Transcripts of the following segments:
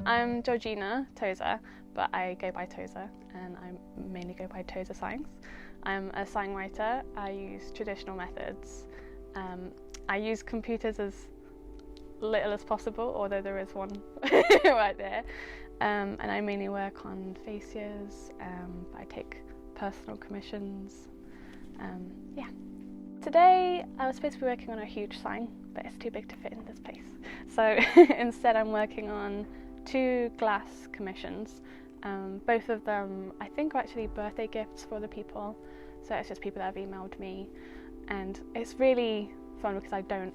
I'm Georgina Tozer, but I go by Tozer, and I mainly go by Tozer Signs. I'm a sign writer. I use traditional methods. I use computers as little as possible, although there is one right there. And I mainly work on fascias. I take personal commissions. Yeah. Today I was supposed to be working on a huge sign, but it's too big to fit in this place. So instead I'm working on 2 glass commissions. Both of them I think are actually birthday gifts for the people. So it's just people that have emailed me, and it's really fun because I don't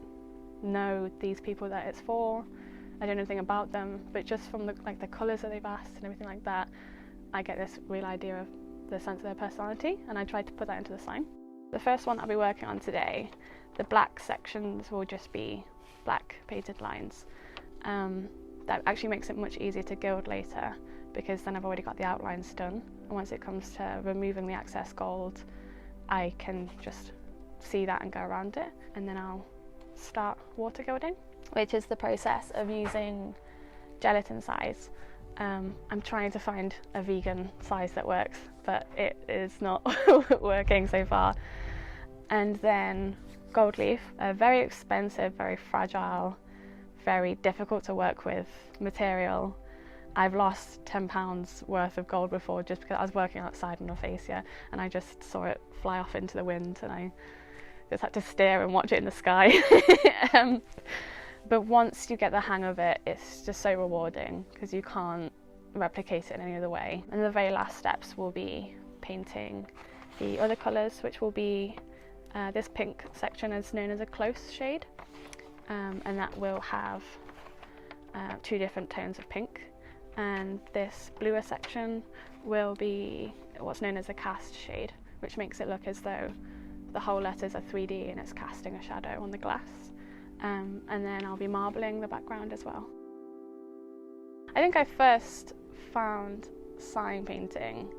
know these people that it's for. I don't know anything about them, but just from the colours that they've asked and everything like that, I get this real idea of the sense of their personality, and I try to put that into the sign. The first one I'll be working on today, the black sections will just be black painted lines. That actually makes it much easier to gild later, because then I've already got the outlines done, and once it comes to removing the excess gold, I can just see that and go around it, and then I'll start water gilding, which is the process of using gelatin size. I'm trying to find a vegan size that works, but it is not working so far. And then gold leaf, a very expensive, very fragile, very difficult to work with material. I've lost £10 worth of gold before just because I was working outside on a fascia and I just saw it fly off into the wind, and I just had to stare and watch it in the sky. But once you get the hang of it, it's just so rewarding because you can't replicate it in any other way. And the very last steps will be painting the other colours, which will be this pink section is known as a close shade, and that will have 2 different tones of pink. And this bluer section will be what's known as a cast shade, which makes it look as though the whole letters are 3D and it's casting a shadow on the glass. And then I'll be marbling the background as well. I think I first found sign painting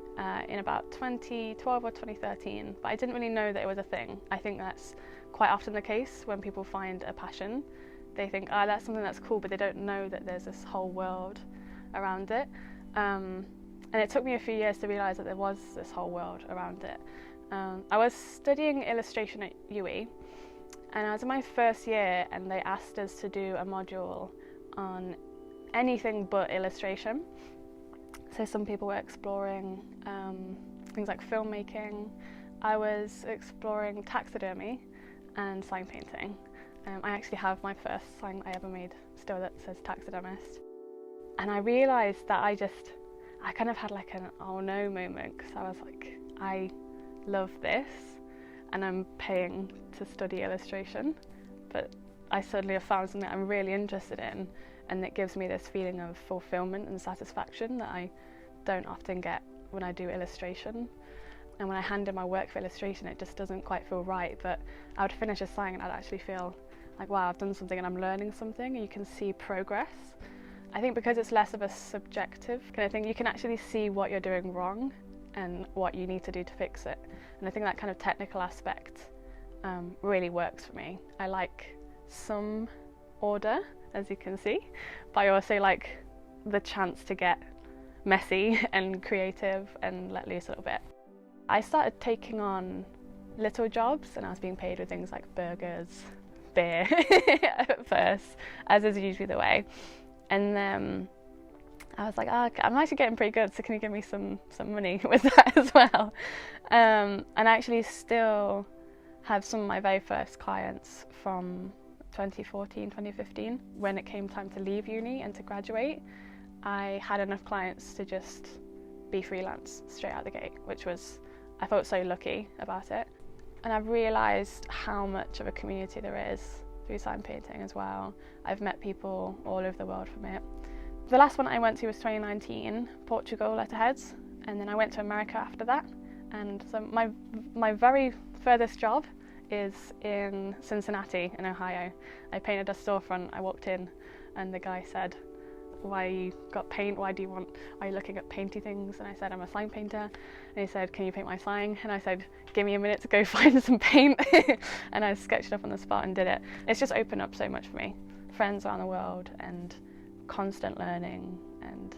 in about 2012 or 2013, but I didn't really know that it was a thing. I think that's quite often the case when people find a passion. They think, oh, that's something that's cool, but they don't know that there's this whole world around it. And it took me a few years to realise that there was this whole world around it. I was studying illustration at UE, and I was in my first year, and they asked us to do a module on anything but illustration. So some people were exploring things like filmmaking. I was exploring taxidermy and sign painting. I actually have my first sign I ever made still that says taxidermist. And I realised that I kind of had like an oh no moment, because I was like, I love this and I'm paying to study illustration, but I suddenly have found something I'm really interested in, and it gives me this feeling of fulfillment and satisfaction that I don't often get when I do illustration. And when I hand in my work for illustration, it just doesn't quite feel right, but I would finish a sign and I'd actually feel like, wow, I've done something and I'm learning something, and you can see progress. I think because it's less of a subjective kind of thing, you can actually see what you're doing wrong and what you need to do to fix it. And I think that kind of technical aspect really works for me. I like some order, as you can see, but I also like the chance to get messy and creative and let loose a little bit. I started taking on little jobs, and I was being paid with things like burgers, beer at first, as is usually the way. And then I was like, oh, I'm actually getting pretty good, so can you give me some money with that as well? And I actually still have some of my very first clients from 2014, 2015. When it came time to leave uni and to graduate, I had enough clients to just be freelance straight out the gate, which was, I felt so lucky about it. And I've realised how much of a community there is through sign painting as well. I've met people all over the world from it. The last one I went to was 2019, Portugal letterheads, and then I went to America after that. And so my very furthest job is in Cincinnati in Ohio. I painted a storefront. I walked in and the guy said, why you got paint, are you looking at painty things? And I said, I'm a sign painter. And he said, can you paint my sign? And I said, give me a minute to go find some paint. And I sketched it up on the spot and did it. It's just opened up so much for me. Friends around the world and constant learning and